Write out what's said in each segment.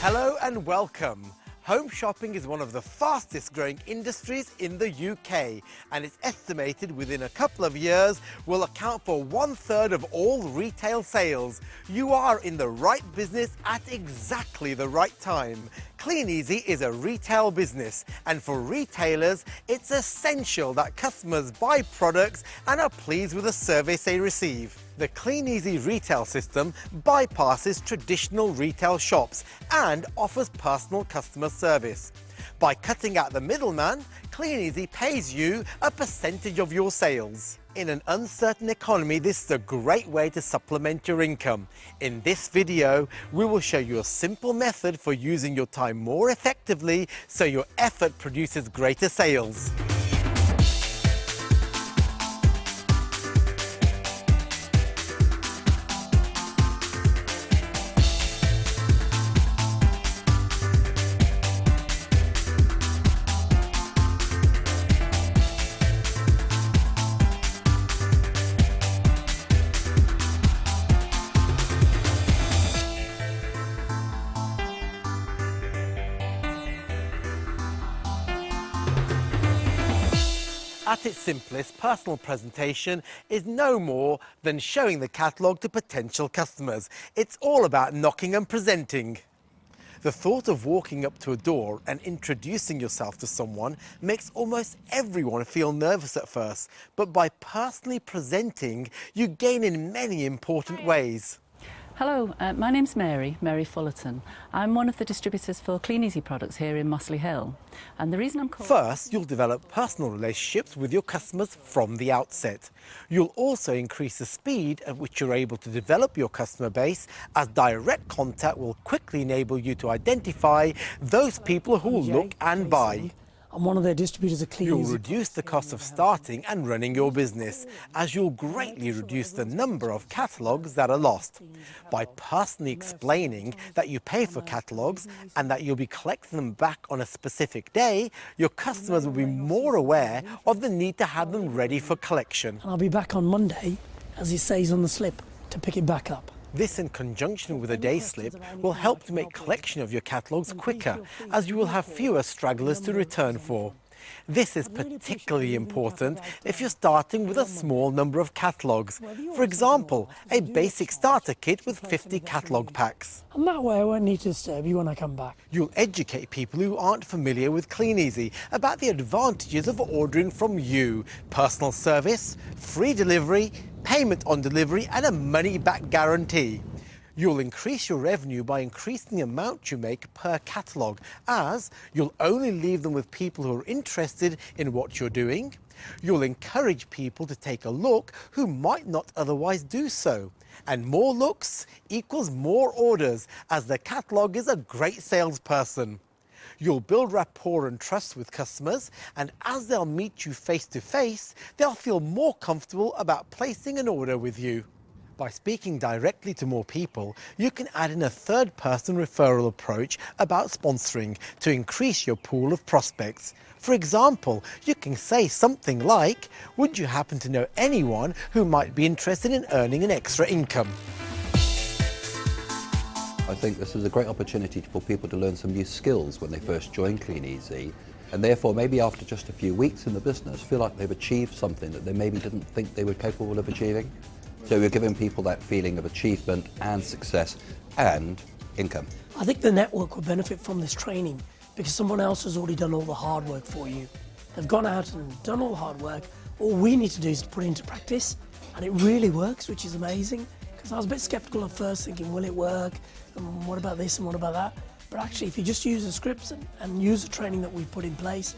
Hello and welcome. Home shopping is one of the fastest growing industries in the UK, and it's estimated within a couple of years will account for 1/3 of all retail sales. You are in the right business at exactly the right time. Kleeneze is a retail business, and for retailers it's essential that customers buy products and are pleased with the service they receive. The Kleeneze retail system bypasses traditional retail shops and offers personal customer service. By cutting out the middleman, Kleeneze pays you a percentage of your sales. In an uncertain economy, this is a great way to supplement your income. In this video, we will show you a simple method for using your time more effectively so your effort produces greater sales. At its simplest, personal presentation is no more than showing the catalogue to potential customers. It's all about knocking and presenting. The thought of walking up to a door and introducing yourself to someone makes almost everyone feel nervous at first, but by personally presenting, you gain in many important ways. Hello, my name's Mary Fullerton. I'm one of the distributors for Kleeneze products here in Mossley Hill. And the reason I'm called... First, you'll develop personal relationships with your customers from the outset. You'll also increase the speed at which you're able to develop your customer base, as direct contact will quickly enable you to identify those people who will look and buy. I'm one of their distributors of Kleeneze. You'll reduce the cost of starting and running your business, as you'll greatly reduce the number of catalogues that are lost. By personally explaining that you pay for catalogues and that you'll be collecting them back on a specific day, your customers will be more aware of the need to have them ready for collection. And I'll be back on Monday, as it says on the slip, to pick it back up. This, in conjunction with a day slip, will help to make collection of your catalogues quicker, as you will have fewer stragglers to return for. This is particularly important if you're starting with a small number of catalogues. For example, a basic starter kit with 50 catalogue packs. And that way I won't need to disturb you when I come back. You'll educate people who aren't familiar with Kleeneze about the advantages of ordering from you: personal service, free delivery, payment on delivery and a money-back guarantee. You'll increase your revenue by increasing the amount you make per catalogue, as you'll only leave them with people who are interested in what you're doing. You'll encourage people to take a look who might not otherwise do so. And more looks equals more orders, as the catalogue is a great salesperson. You'll build rapport and trust with customers, and as they'll meet you face to face, they'll feel more comfortable about placing an order with you. By speaking directly to more people, you can add in a third-person referral approach about sponsoring to increase your pool of prospects. For example, you can say something like, "Would you happen to know anyone who might be interested in earning an extra income?" I think this is a great opportunity for people to learn some new skills when they first join Kleeneze, and therefore maybe after just a few weeks in the business feel like they've achieved something that they maybe didn't think they were capable of achieving. So we're giving people that feeling of achievement and success and income. I think the network will benefit from this training because someone else has already done all the hard work for you. They've gone out and done all the hard work. All we need to do is put it into practice, and it really works, which is amazing. Because I was a bit skeptical at first, thinking, will it work? And what about this and what about that? But actually, if you just use the scripts and use the training that we've put in place,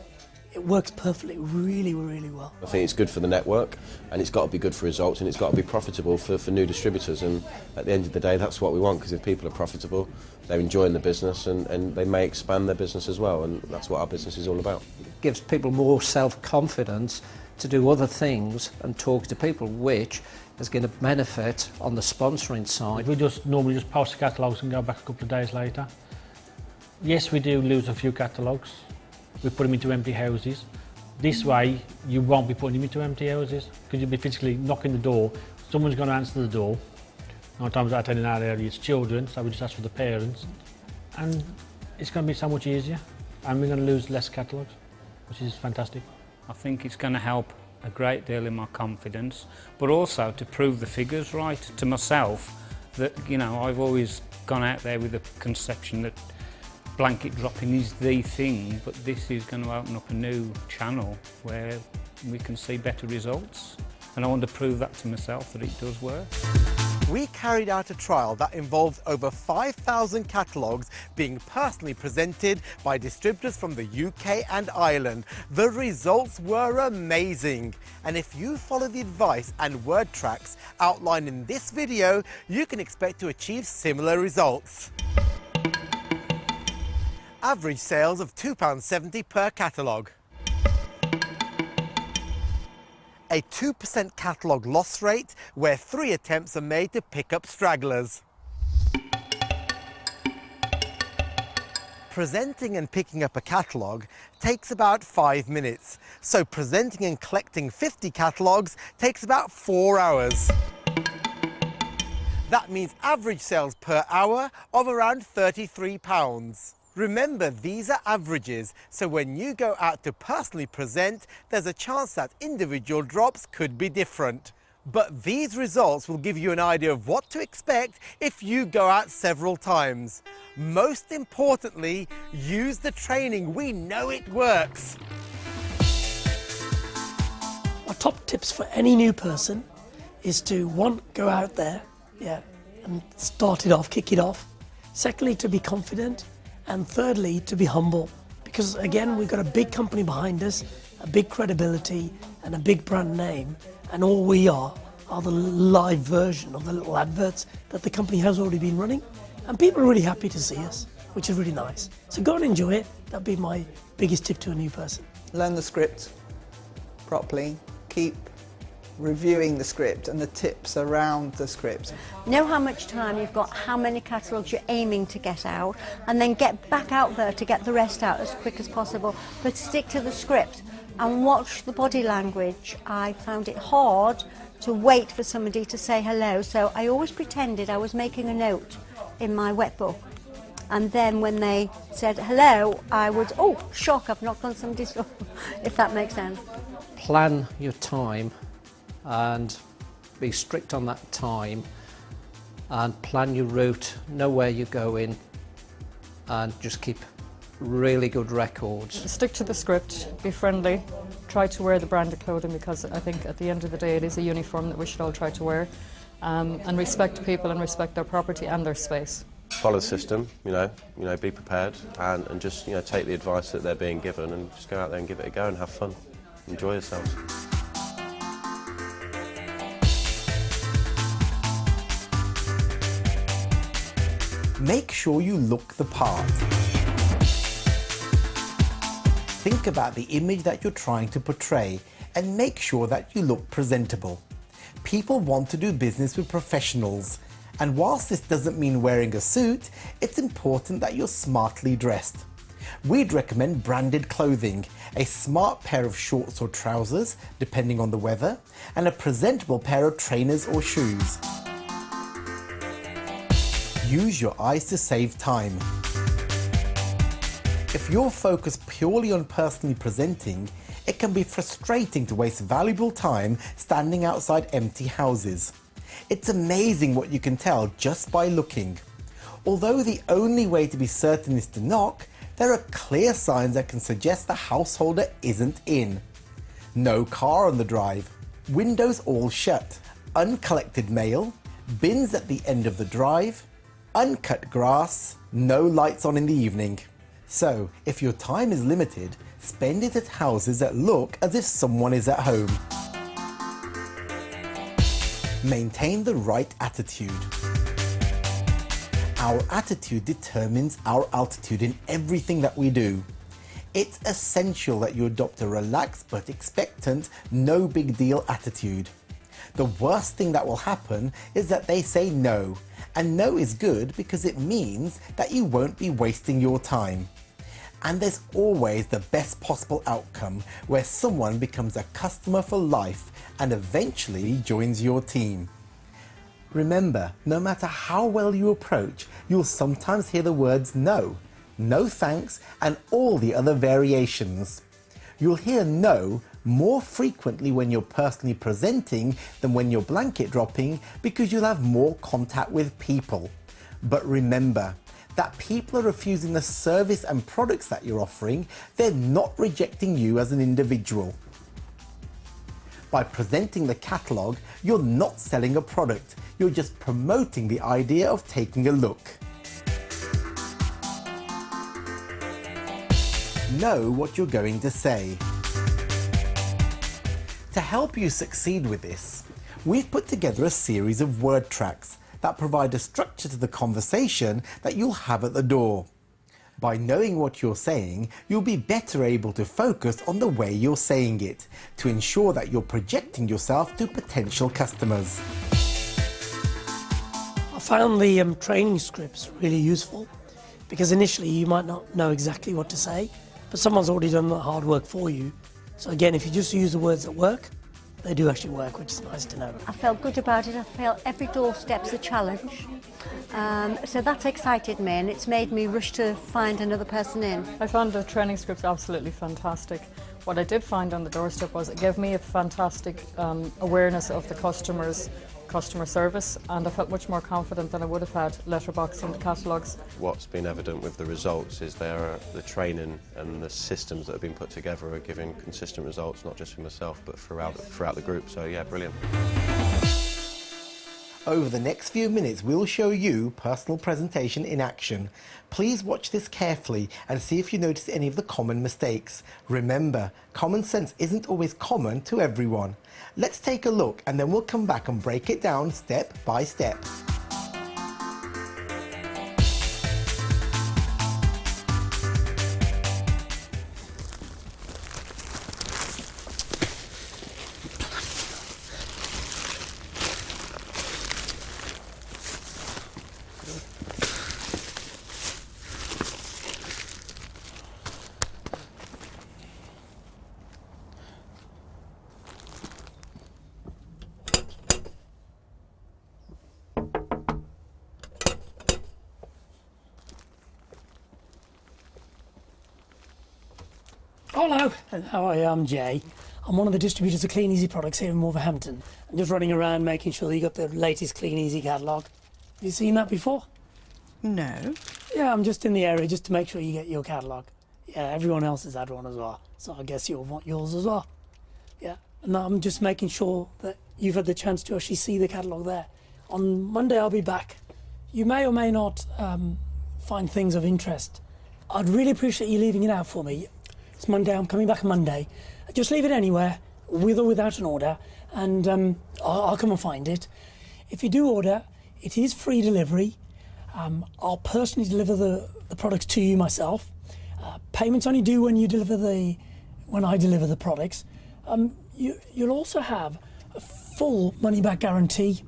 it works perfectly, really, really well. I think it's good for the network, and it's got to be good for results, and it's got to be profitable for new distributors. And at the end of the day, that's what we want, because if people are profitable, they're enjoying the business, and they may expand their business as well, and that's what our business is all about. It gives people more self-confidence to do other things and talk to people, which is going to benefit on the sponsoring side. We normally just post the catalogues and go back a couple of days later. Yes, we do lose a few catalogues. We put them into empty houses. This way, you won't be putting them into empty houses, because you'll be physically knocking the door. Someone's going to answer the door. 9 times out of 10 in our area, it's children, so we just ask for the parents. and it's going to be so much easier, and we're going to lose less catalogues, which is fantastic. I think it's going to help a great deal in my confidence, but also to prove the figures right to myself, that, you know, I've always gone out there with a conception that blanket dropping is the thing, but this is going to open up a new channel where we can see better results, and I want to prove that to myself, that it does work. We carried out a trial that involved over 5,000 catalogues being personally presented by distributors from the UK and Ireland. The results were amazing. And if you follow the advice and word tracks outlined in this video, you can expect to achieve similar results. Average sales of £2.70 per catalogue. A 2% catalogue loss rate where 3 attempts are made to pick up stragglers. Presenting and picking up a catalogue takes about 5 minutes, so presenting and collecting 50 catalogues takes about 4 hours. That means average sales per hour of around £33. Remember, these are averages, so when you go out to personally present, there's a chance that individual drops could be different. But these results will give you an idea of what to expect if you go out several times. Most importantly, use the training. We know it works. Our top tips for any new person is to, 1, go out there, and start it off, kick it off. Secondly, to be confident. And thirdly, to be humble, because again, we've got a big company behind us, a big credibility and a big brand name, and all we are the live version of the little adverts that the company has already been running, and people are really happy to see us, which is really nice. So go and enjoy it. That'd be my biggest tip to a new person. Learn the script properly, keep reviewing the script and the tips around the script. Know how much time you've got, how many catalogues you're aiming to get out, and then get back out there to get the rest out as quick as possible, but stick to the script and watch the body language. I found it hard to wait for somebody to say hello, so I always pretended I was making a note in my wet book, and then when they said hello, I would, oh, shock, I've knocked on somebody's door, if that makes sense. Plan your time and be strict on that time, and plan your route, know where you're going, and just keep really good records. Stick to the script, be friendly, try to wear the branded clothing, because I think at the end of the day it is a uniform that we should all try to wear, and respect people and respect their property and their space. Follow the system, you know, be prepared, and just, you know, take the advice that they're being given and just go out there and give it a go and have fun, enjoy yourselves. Make sure you look the part. Think about the image that you're trying to portray and make sure that you look presentable. People want to do business with professionals, and whilst this doesn't mean wearing a suit, it's important that you're smartly dressed. We'd recommend branded clothing, a smart pair of shorts or trousers, depending on the weather, and a presentable pair of trainers or shoes. Use your eyes to save time. If you're focused purely on personally presenting, it can be frustrating to waste valuable time standing outside empty houses. It's amazing what you can tell just by looking. Although the only way to be certain is to knock, there are clear signs that can suggest the householder isn't in. No car on the drive, windows all shut, uncollected mail, bins at the end of the drive, uncut grass, no lights on in the evening. So, if your time is limited, spend it at houses that look as if someone is at home. Maintain the right attitude. Our attitude determines our altitude in everything that we do. It's essential that you adopt a relaxed but expectant, no big deal attitude. The worst thing that will happen is that they say no, and no is good because it means that you won't be wasting your time. And there's always the best possible outcome where someone becomes a customer for life and eventually joins your team. Remember, no matter how well you approach, you'll sometimes hear the words no, no thanks, and all the other variations. You'll hear no more frequently when you're personally presenting than when you're blanket dropping, because you'll have more contact with people. But remember that people are refusing the service and products that you're offering. They're not rejecting you as an individual. By presenting the catalogue, you're not selling a product, you're just promoting the idea of taking a look. Know what you're going to say. To help you succeed with this, we've put together a series of word tracks that provide a structure to the conversation that you'll have at the door. By knowing what you're saying, you'll be better able to focus on the way you're saying it, to ensure that you're projecting yourself to potential customers. I found the training scripts really useful, because initially you might not know exactly what to say, but someone's already done the hard work for you. So again, if you just use the words that work, they do actually work, which is nice to know. I felt good about it. I felt every doorstep's a challenge. So that's excited me, and it's made me rush to find another person in. I found the training scripts absolutely fantastic. What I did find on the doorstep was it gave me a fantastic awareness of the customer service, and I felt much more confident than I would have had letterboxing the catalogues. What's been evident with the results is the training and the systems that have been put together are giving consistent results, not just for myself but throughout the group. So yeah, brilliant. Over the next few minutes, we'll show you personal presentation in action. Please watch this carefully and see if you notice any of the common mistakes. Remember, common sense isn't always common to everyone. Let's take a look, and then we'll come back and break it down step by step. Hello. How are you? I'm Jay. I'm one of the distributors of Kleeneze products here in Wolverhampton. I'm just running around making sure that you got the latest Kleeneze catalogue. Have you seen that before? No. Yeah, I'm just in the area just to make sure you get your catalogue. Yeah, everyone else has had one as well, so I guess you'll want yours as well. Yeah, and I'm just making sure that you've had the chance to actually see the catalogue there. On Monday I'll be back. You may or may not find things of interest. I'd really appreciate you leaving it out for me. It's Monday, I'm coming back on Monday. Just leave it anywhere, with or without an order, and I'll come and find it. If you do order, it is free delivery. I'll personally deliver the products to you myself. Payments only due when I deliver the products. You'll also have a full money-back guarantee.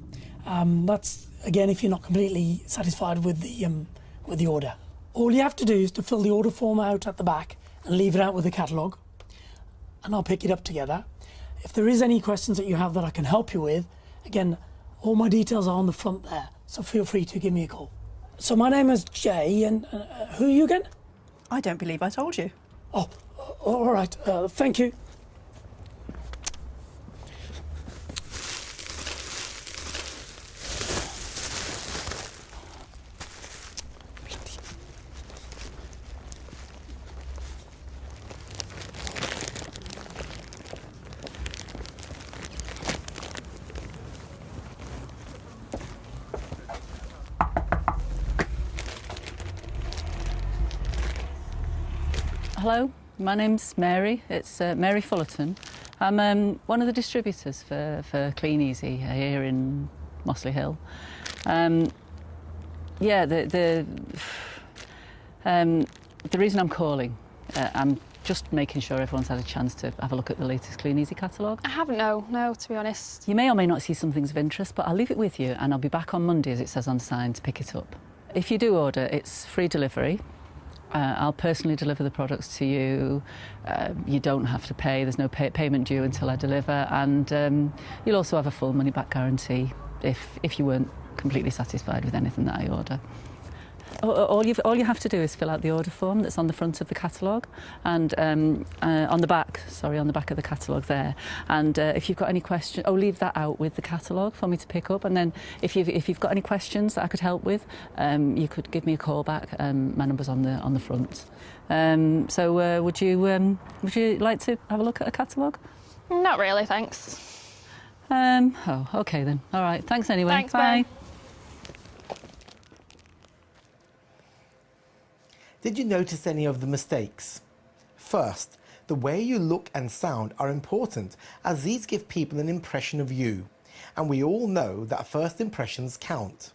That's again if you're not completely satisfied with the order. All you have to do is to fill the order form out at the back and leave it out with the catalogue, and I'll pick it up together. If there is any questions that you have that I can help you with, again, all my details are on the front there, so feel free to give me a call. So my name is Jay, and who are you again? I don't believe I told you. Oh, all right, thank you. Hello, my name's Mary. It's Mary Fullerton. I'm one of the distributors for Kleeneze here in Mossley Hill. Yeah, the reason I'm calling, I'm just making sure everyone's had a chance to have a look at the latest Kleeneze catalogue. I haven't, no, to be honest. You may or may not see some things of interest, but I'll leave it with you and I'll be back on Monday, as it says on sign, to pick it up. If you do order, it's free delivery. I'll personally deliver the products to you. You don't have to pay. There's no payment due until I deliver, and you'll also have a full money-back guarantee. if you weren't completely satisfied with anything that I order. All you have to do is fill out the order form that's on the front of the catalogue and on the back of the catalogue there. And if you've got any questions, leave that out with the catalogue for me to pick up. And then if you've got any questions that I could help with, you could give me a call back. My number's on the front. So would you like to have a look at a catalogue? Not really, thanks. Okay then. All right. Thanks anyway. Thanks, bye. Did you notice any of the mistakes? First, the way you look and sound are important, as these give people an impression of you. And we all know that first impressions count.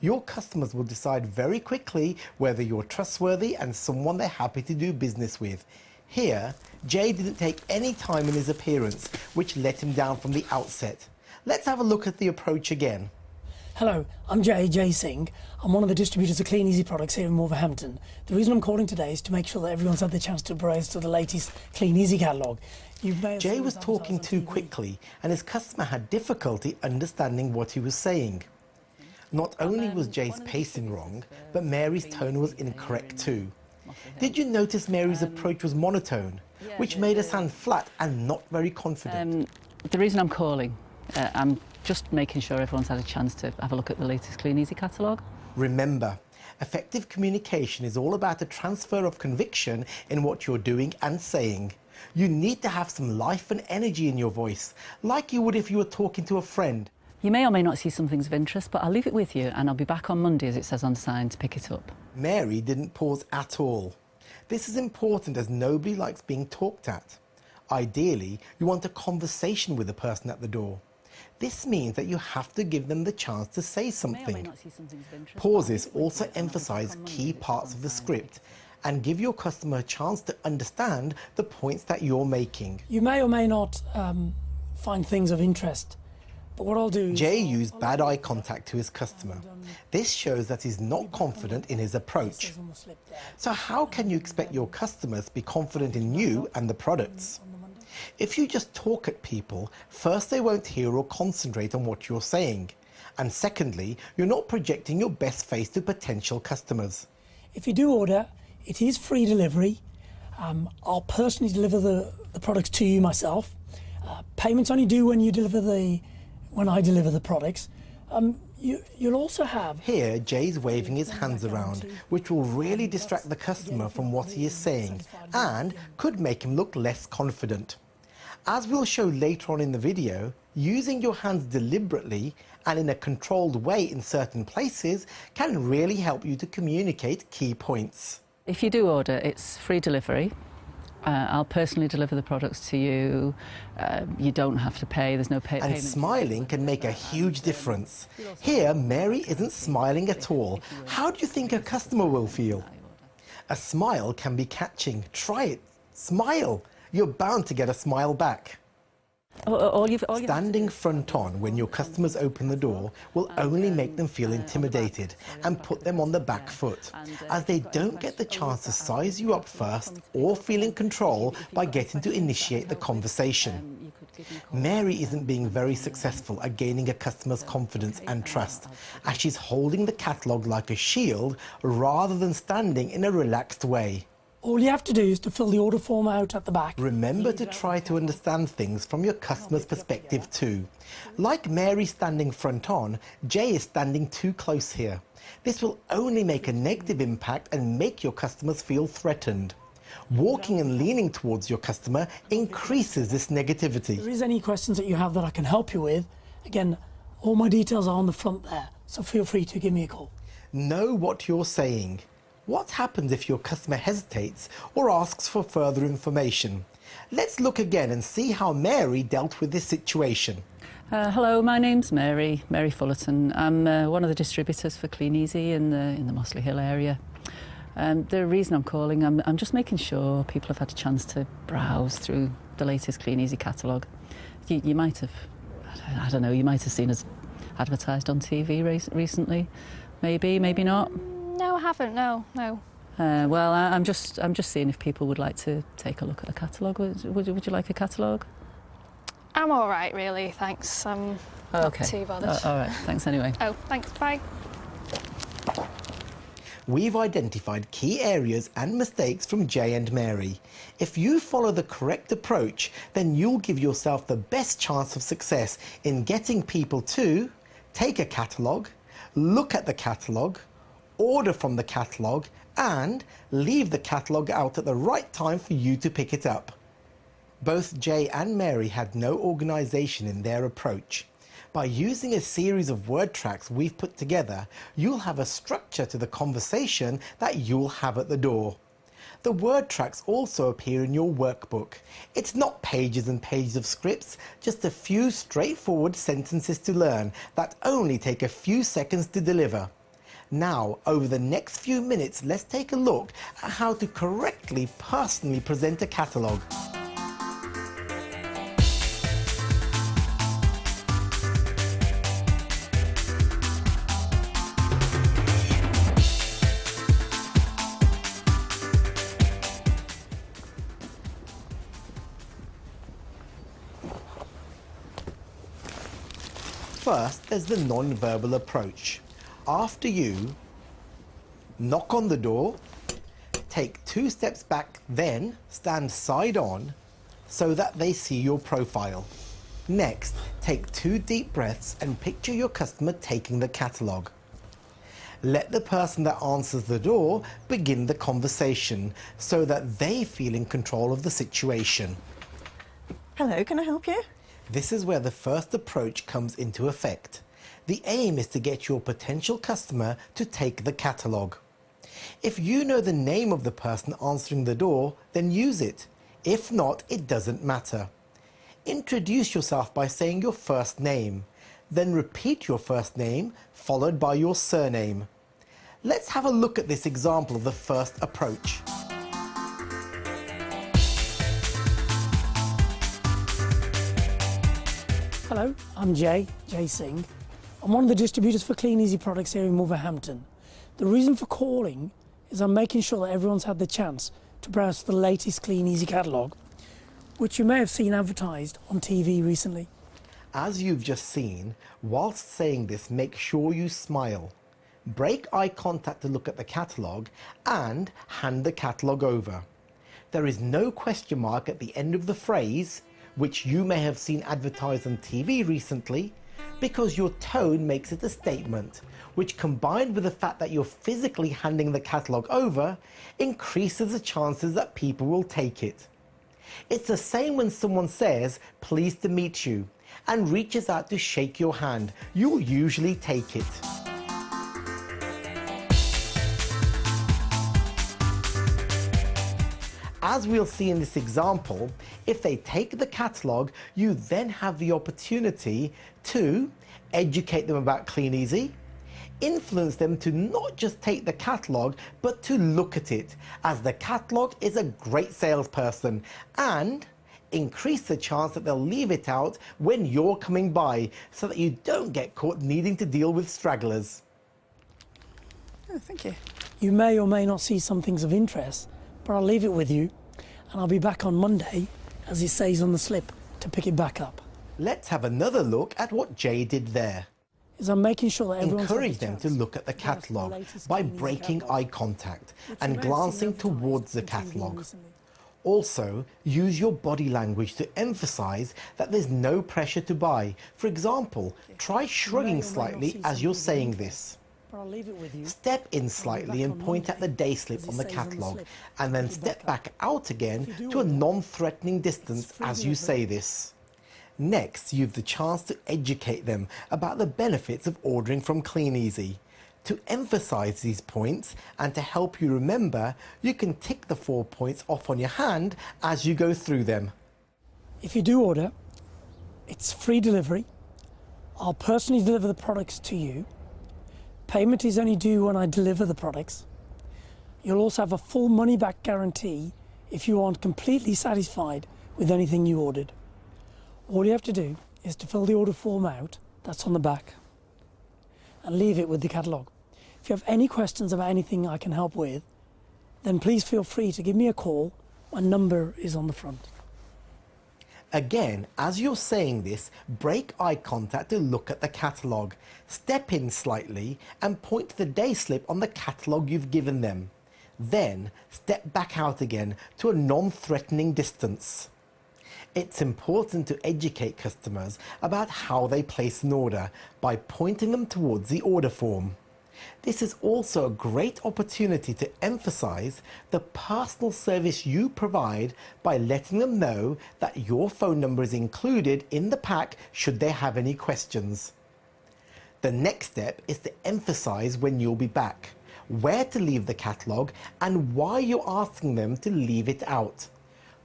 Your customers will decide very quickly whether you're trustworthy and someone they're happy to do business with. Here, Jay didn't take any time in his appearance, which let him down from the outset. Let's have a look at the approach again. Hello, I'm Jay Singh. I'm one of the distributors of Kleeneze products here in Wolverhampton. The reason I'm calling today is to make sure that everyone's had the chance to browse to the latest Kleeneze catalogue. Jay was talking too quickly and his customer had difficulty understanding what he was saying. Not only was Jay's pacing wrong, but Mary's tone was incorrect too. Did you notice Mary's approach was monotone, which made her sound flat and not very confident? The reason I'm calling, I'm just making sure everyone's had a chance to have a look at the latest Kleeneze catalogue. Remember, effective communication is all about a transfer of conviction in what you're doing and saying. You need to have some life and energy in your voice, like you would if you were talking to a friend. You may or may not see some things of interest, but I'll leave it with you and I'll be back on Monday, as it says on the sign, to pick it up. Mary didn't pause at all. This is important as nobody likes being talked at. Ideally, you want a conversation with the person at the door. This means that you have to give them the chance to say something. Pauses also emphasize key parts of the script and give your customer a chance to understand the points that you're making. You may or may not find things of interest, but what I'll do is... Jay used bad eye contact to his customer. This shows that he's not confident in his approach. So how can you expect your customers to be confident in you and the products? If you just talk at people, first they won't hear or concentrate on what you're saying. And secondly, you're not projecting your best face to potential customers. If you do order, it is free delivery. I'll personally deliver the products to you myself. Payments only due when I deliver the products. You'll also have... Here, Jay's waving his hands around, which will really distract the customer from what he is saying and could make him look less confident. As we'll show later on in the video, using your hands deliberately and in a controlled way in certain places can really help you to communicate key points. If you do order, it's free delivery. I'll personally deliver the products to you. You don't have to pay, there's no payment. And smiling can make a huge difference. Here, Mary isn't smiling at all. How do you think a customer will feel? A smile can be catching. Try it. Smile. You're bound to get a smile back. Standing front on when your customers open the door will only make them feel intimidated and put them on the back foot, as they don't get the chance to size you up first or feel in control by getting to initiate the conversation. Mary isn't being very successful at gaining a customer's confidence and trust, as she's holding the catalogue like a shield rather than standing in a relaxed way. All you have to do is to fill the order form out at the back. Remember to try to understand things from your customer's perspective too. Like Mary standing front on, Jay is standing too close here. This will only make a negative impact and make your customers feel threatened. Walking and leaning towards your customer increases this negativity. If there is any questions that you have that I can help you with, again, all my details are on the front there, so feel free to give me a call. Know what you're saying. What happens if your customer hesitates or asks for further information? Let's look again and see how Mary dealt with this situation. Hello, my name's Mary Fullerton. I'm one of the distributors for Kleeneze in the Mossley Hill area. The reason I'm calling, I'm just making sure people have had a chance to browse through the latest Kleeneze catalogue. You might have, I don't know, you might have seen us advertised on TV recently. Maybe not. No, I haven't. No. Well, I'm just seeing if people would like to take a look at a catalogue. Would you like a catalogue? I'm all right, really, thanks. I'm not too bothered. All right, thanks anyway. Oh, thanks, bye. We've identified key areas and mistakes from Jay and Mary. If you follow the correct approach, then you'll give yourself the best chance of success in getting people to take a catalogue, look at the catalogue, order from the catalogue, and leave the catalogue out at the right time for you to pick it up. Both Jay and Mary had no organisation in their approach. By using a series of word tracks we've put together, you'll have a structure to the conversation that you'll have at the door. The word tracks also appear in your workbook. It's not pages and pages of scripts, just a few straightforward sentences to learn that only take a few seconds to deliver. Now, over the next few minutes, let's take a look at how to correctly personally present a catalogue. First, there's the non-verbal approach. After you knock on the door, take 2 steps back, then stand side on so that they see your profile. Next, take 2 deep breaths and picture your customer taking the catalogue. Let the person that answers the door begin the conversation so that they feel in control of the situation. Hello, can I help you? This is where the first approach comes into effect. The aim is to get your potential customer to take the catalogue. If you know the name of the person answering the door, then use it. If not, it doesn't matter. Introduce yourself by saying your first name. Then repeat your first name, followed by your surname. Let's have a look at this example of the first approach. Hello, I'm Jay Singh. I'm one of the distributors for Kleeneze products here in Wolverhampton. The reason for calling is I'm making sure that everyone's had the chance to browse the latest Kleeneze catalogue, which you may have seen advertised on TV recently. As you've just seen, whilst saying this, make sure you smile. Break eye contact to look at the catalogue and hand the catalogue over. There is no question mark at the end of the phrase, which you may have seen advertised on TV recently, because your tone makes it a statement, which combined with the fact that you're physically handing the catalogue over, increases the chances that people will take it. It's the same when someone says, "Pleased to meet you," and reaches out to shake your hand. You'll usually take it. As we'll see in this example, if they take the catalogue, you then have the opportunity to educate them about Kleeneze, influence them to not just take the catalogue, but to look at it, as the catalogue is a great salesperson, and increase the chance that they'll leave it out when you're coming by, so that you don't get caught needing to deal with stragglers. Oh, thank you. You may or may not see some things of interest, but I'll leave it with you, and I'll be back on Monday, as it says on the slip, to pick it back up. Let's have another look at what Jay did there. I'm making sure that everyone's encourage them to look at the catalogue by breaking eye contact and glancing towards the catalogue. Also, use your body language to emphasize that there's no pressure to buy. For example, try shrugging slightly as you're saying this. Step in slightly and point at the day slip on the catalogue, and then step back out again to a non-threatening distance as you say this. Next, you've the chance to educate them about the benefits of ordering from Kleeneze. To emphasize these points and to help you remember, you can tick the 4 points off on your hand as you go through them. If you do order, it's free delivery. I'll personally deliver the products to you. Payment is only due when I deliver the products. You'll also have a full money-back guarantee if you aren't completely satisfied with anything you ordered. All you have to do is to fill the order form out, that's on the back, and leave it with the catalogue. If you have any questions about anything I can help with, then please feel free to give me a call. My number is on the front. Again, as you're saying this, break eye contact to look at the catalogue. Step in slightly and point to the day slip on the catalogue you've given them. Then step back out again to a non-threatening distance. It's important to educate customers about how they place an order by pointing them towards the order form. This is also a great opportunity to emphasize the personal service you provide by letting them know that your phone number is included in the pack should they have any questions. The next step is to emphasize when you'll be back, where to leave the catalogue, and why you're asking them to leave it out.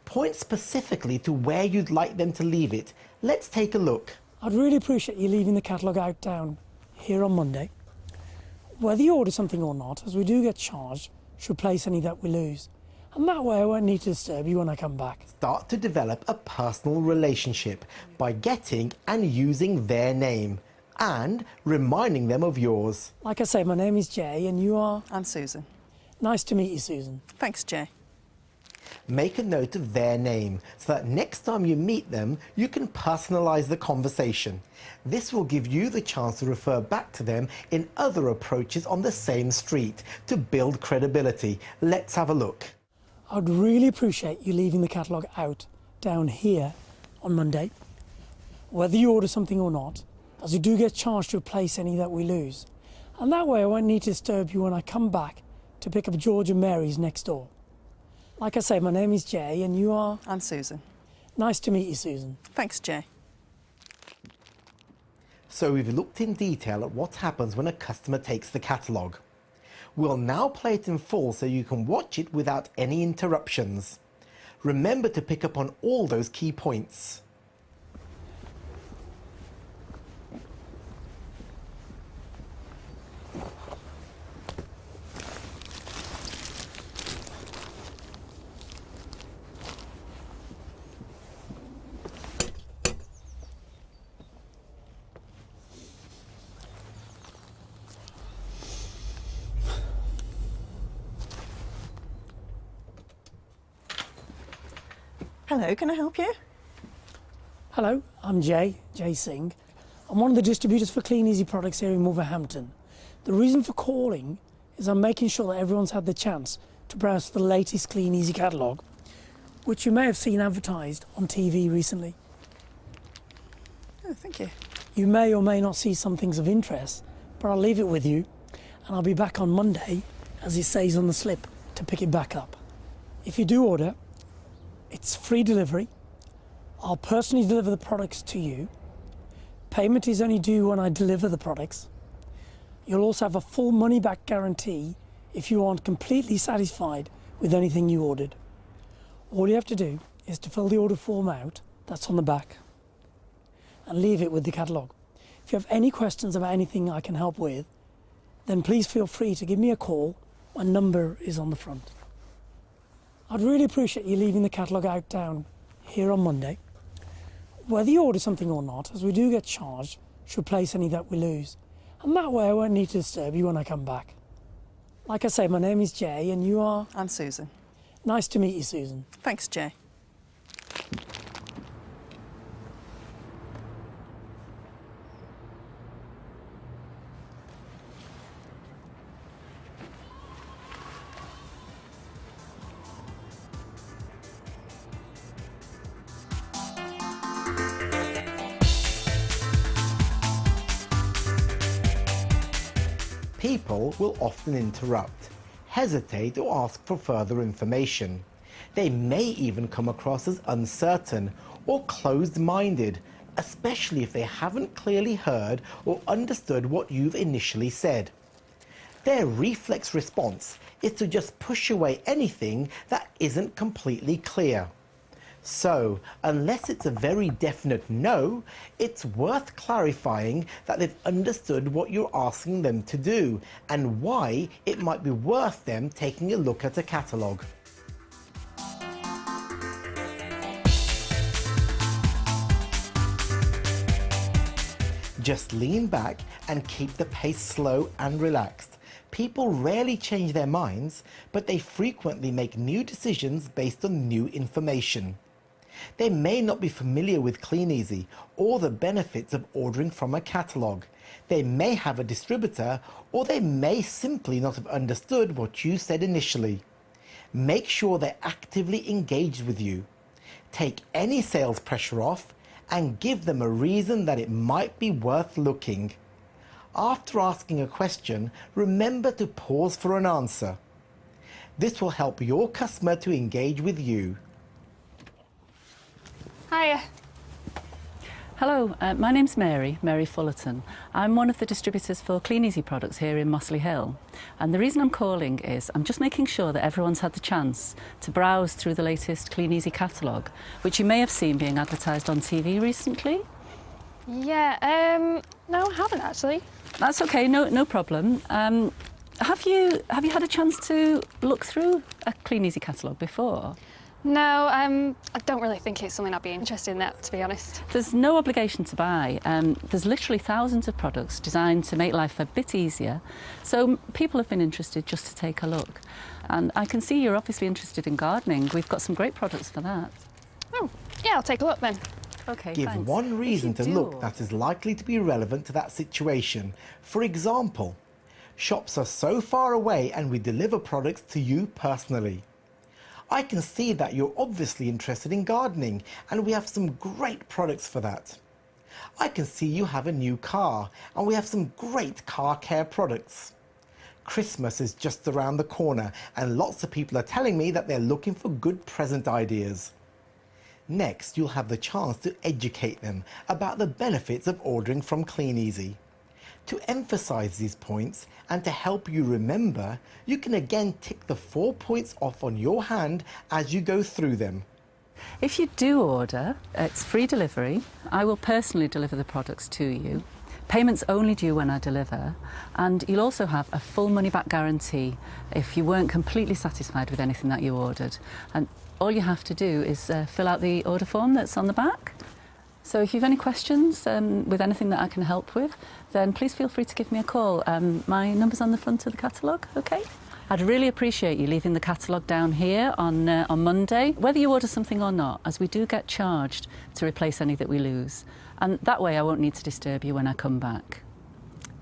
Point specifically to where you'd like them to leave it. Let's take a look. I'd really appreciate you leaving the catalogue out down here on Monday. Whether you order something or not, as we do get charged, should replace any that we lose. And that way I won't need to disturb you when I come back. Start to develop a personal relationship by getting and using their name and reminding them of yours. Like I say, my name is Jay and you are? I'm Susan. Nice to meet you, Susan. Thanks, Jay. Make a note of their name so that next time you meet them, you can personalize the conversation. This will give you the chance to refer back to them in other approaches on the same street to build credibility. Let's have a look. I'd really appreciate you leaving the catalogue out down here on Monday. Whether you order something or not, as we do get charged to replace any that we lose. And that way I won't need to disturb you when I come back to pick up George and Mary's next door. Like I say, my name is Jay and you are? I'm Susan. Nice to meet you, Susan. Thanks, Jay. So we've looked in detail at what happens when a customer takes the catalogue. We'll now play it in full so you can watch it without any interruptions. Remember to pick up on all those key points. Hello, can I help you? Hello, I'm Jay Singh. I'm one of the distributors for Kleeneze products here in Wolverhampton. The reason for calling is I'm making sure that everyone's had the chance to browse the latest Kleeneze catalogue, which you may have seen advertised on TV recently. Oh, thank you. You may or may not see some things of interest, but I'll leave it with you, and I'll be back on Monday, as it says on the slip, to pick it back up. If you do order, it's free delivery. I'll personally deliver the products to you. Payment is only due when I deliver the products. You'll also have a full money back guarantee if you aren't completely satisfied with anything you ordered. All you have to do is to fill the order form out, that's on the back, and leave it with the catalogue. If you have any questions about anything I can help with, then please feel free to give me a call. My number is on the front. I'd really appreciate you leaving the catalogue out down here on Monday. Whether you order something or not, as we do get charged, should replace any that we lose. And that way I won't need to disturb you when I come back. Like I say, my name is Jay and you are? I'm Susan. Nice to meet you, Susan. Thanks, Jay. People will often interrupt, hesitate or ask for further information. They may even come across as uncertain or closed-minded, especially if they haven't clearly heard or understood what you've initially said. Their reflex response is to just push away anything that isn't completely clear. So, unless it's a very definite no, it's worth clarifying that they've understood what you're asking them to do and why it might be worth them taking a look at a catalogue. Just lean back and keep the pace slow and relaxed. People rarely change their minds, but they frequently make new decisions based on new information. They may not be familiar with Kleeneze or the benefits of ordering from a catalogue. They may have a distributor, or they may simply not have understood what you said initially. Make sure they're actively engaged with you. Take any sales pressure off and give them a reason that it might be worth looking. After asking a question, remember to pause for an answer. This will help your customer to engage with you. Hiya. Hello, my name's Mary Fullerton. I'm one of the distributors for Kleeneze products here in Mossley Hill. And the reason I'm calling is I'm just making sure that everyone's had the chance to browse through the latest Kleeneze catalogue, which you may have seen being advertised on TV recently. Yeah, no, I haven't actually. That's okay, no problem. Have you had a chance to look through a Kleeneze catalogue before? No, I don't really think it's something I'd be interested in, that, to be honest. There's no obligation to buy. There's literally thousands of products designed to make life a bit easier. So people have been interested just to take a look. And I can see you're obviously interested in gardening. We've got some great products for that. Oh, yeah, I'll take a look then. Okay, Give thanks. one reason to look do. that is likely to be relevant to that situation. For example, shops are so far away and we deliver products to you personally. I can see that you're obviously interested in gardening, and we have some great products for that. I can see you have a new car, and we have some great car care products. Christmas is just around the corner, and lots of people are telling me that they're looking for good present ideas. Next, you'll have the chance to educate them about the benefits of ordering from Kleeneze. To emphasize these points and to help you remember, you can again tick the 4 points off on your hand as you go through them. If you do order, it's free delivery. I will personally deliver the products to you. Payment's only due when I deliver, and you'll also have a full money-back guarantee if you weren't completely satisfied with anything that you ordered. And all you have to do is fill out the order form that's on the back. So if you've any questions with anything that I can help with, then please feel free to give me a call. My number's on the front of the catalogue, okay? I'd really appreciate you leaving the catalogue down here on Monday, whether you order something or not, as we do get charged to replace any that we lose. And that way I won't need to disturb you when I come back.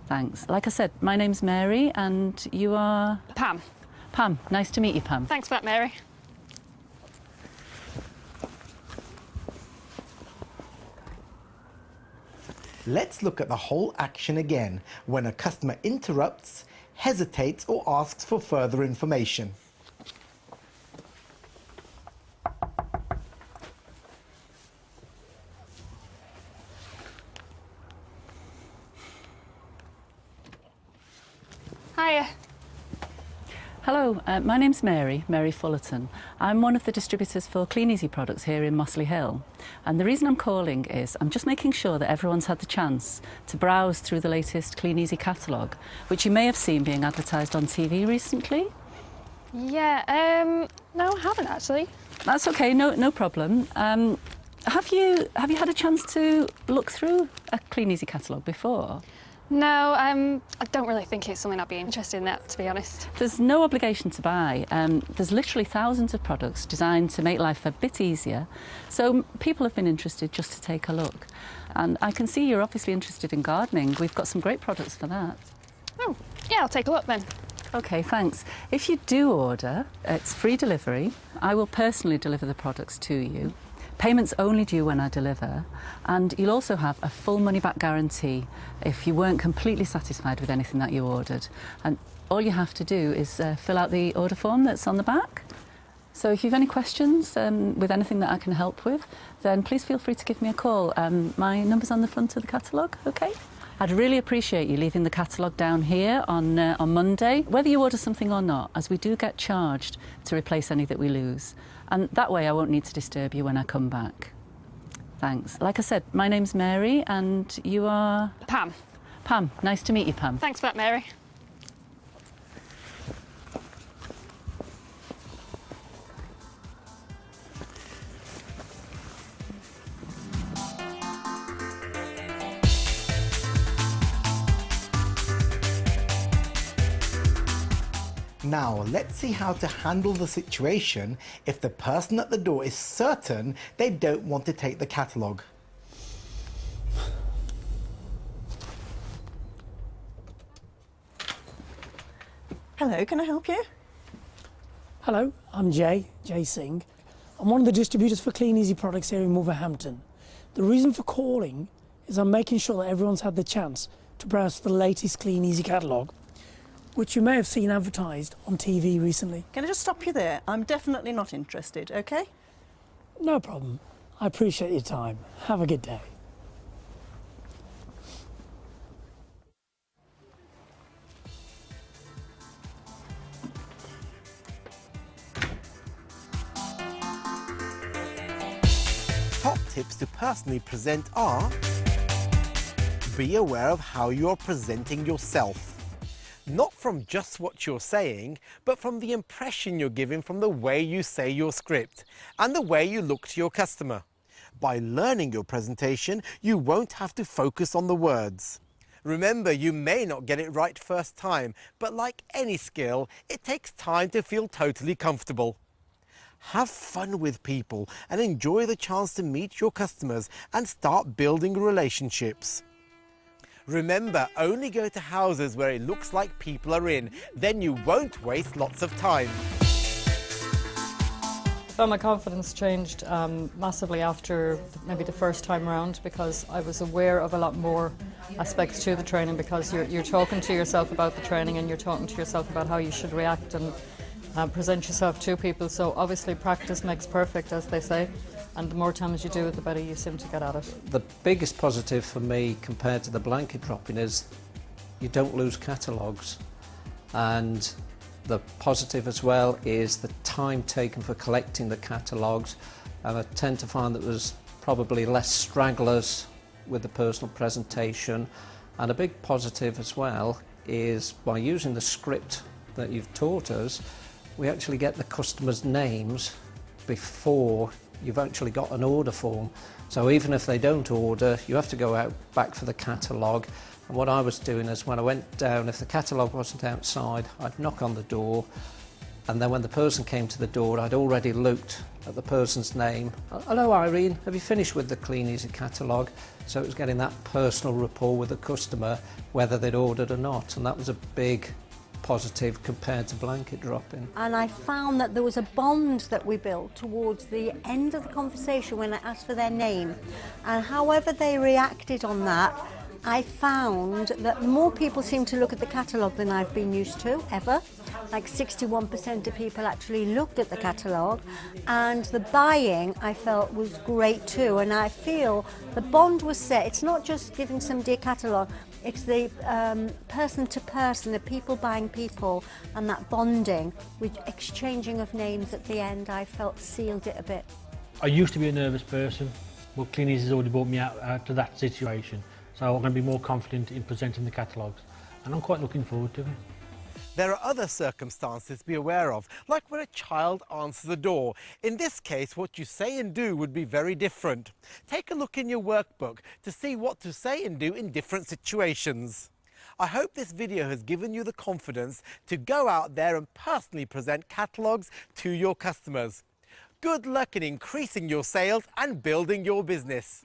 Thanks. Like I said, my name's Mary, and you are... Pam. Pam. Nice to meet you, Pam. Thanks for that, Mary. Let's look at the whole action again when a customer interrupts, hesitates, or asks for further information. Hiya. Hello, my name's Mary Fullerton. I'm one of the distributors for Kleeneze products here in Mossley Hill. And the reason I'm calling is I'm just making sure that everyone's had the chance to browse through the latest Kleeneze catalogue, which you may have seen being advertised on TV recently. Yeah, no, I haven't actually. That's okay, no problem. Have you had a chance to look through a Kleeneze catalogue before? No, I don't really think it's something I'd be interested in, that, to be honest. There's no obligation to buy. There's literally thousands of products designed to make life a bit easier. So people have been interested just to take a look. And I can see you're obviously interested in gardening. We've got some great products for that. Oh, yeah, I'll take a look then. Okay, thanks. If you do order, it's free delivery. I will personally deliver the products to you. Payment's only due when I deliver, and you'll also have a full money-back guarantee if you weren't completely satisfied with anything that you ordered. And all you have to do is fill out the order form that's on the back. So if you've any questions with anything that I can help with, then please feel free to give me a call. My number's on the front of the catalogue, okay? I'd really appreciate you leaving the catalogue down here on Monday, whether you order something or not, as we do get charged to replace any that we lose. And that way I won't need to disturb you when I come back. Thanks. Like I said, my name's Mary, and you are... Pam. Pam. Nice to meet you, Pam. Thanks for that, Mary. Now, let's see how to handle the situation if the person at the door is certain they don't want to take the catalogue. Hello, can I help you? Hello, I'm Jay Singh. I'm one of the distributors for Kleeneze products here in Wolverhampton. The reason for calling is I'm making sure that everyone's had the chance to browse the latest Kleeneze catalogue, which you may have seen advertised on TV recently. Can I just stop you there? I'm definitely not interested, okay? No problem. I appreciate your time. Have a good day. Top tips to personally present are: be aware of how you're presenting yourself. Not from just what you're saying, but from the impression you're giving from the way you say your script and the way you look to your customer. By learning your presentation, you won't have to focus on the words. Remember, you may not get it right first time, but like any skill, it takes time to feel totally comfortable. Have fun with people and enjoy the chance to meet your customers and start building relationships. Remember, only go to houses where it looks like people are in, then you won't waste lots of time. I found my confidence changed massively after maybe the first time around, because I was aware of a lot more aspects to the training, because you're talking to yourself about the training and you're talking to yourself about how you should react and present yourself to people. So obviously practice makes perfect, as they say, and the more times you do it, the better you seem to get at it. The biggest positive for me compared to the blanket dropping is you don't lose catalogues, and the positive as well is the time taken for collecting the catalogues, and I tend to find that there's probably less stragglers with the personal presentation. And a big positive as well is by using the script that you've taught us, we actually get the customers' names before you've actually got an order form. So even if they don't order, you have to go out back for the catalogue. And what I was doing is when I went down, if the catalogue wasn't outside, I'd knock on the door, and then when the person came to the door, I'd already looked at the person's name. Hello Irene, have you finished with the Kleeneze catalogue? So it was getting that personal rapport with the customer, whether they'd ordered or not, and that was a big positive compared to blanket dropping. And I found that there was a bond that we built towards the end of the conversation when I asked for their name, and however they reacted on that, I found that more people seem to look at the catalogue than I've been used to ever. Like 61% of people actually looked at the catalogue, and the buying I felt was great too, and I feel the bond was set. It's not just giving somebody a catalogue, it's the person to person, the people buying people, and that bonding with exchanging of names at the end, I felt sealed it a bit. I used to be a nervous person, but Kleeneze has already brought me out to that situation. So I'm going to be more confident in presenting the catalogues, and I'm quite looking forward to it. There are other circumstances to be aware of, like when a child answers the door. In this case, what you say and do would be very different. Take a look in your workbook to see what to say and do in different situations. I hope this video has given you the confidence to go out there and personally present catalogues to your customers. Good luck in increasing your sales and building your business.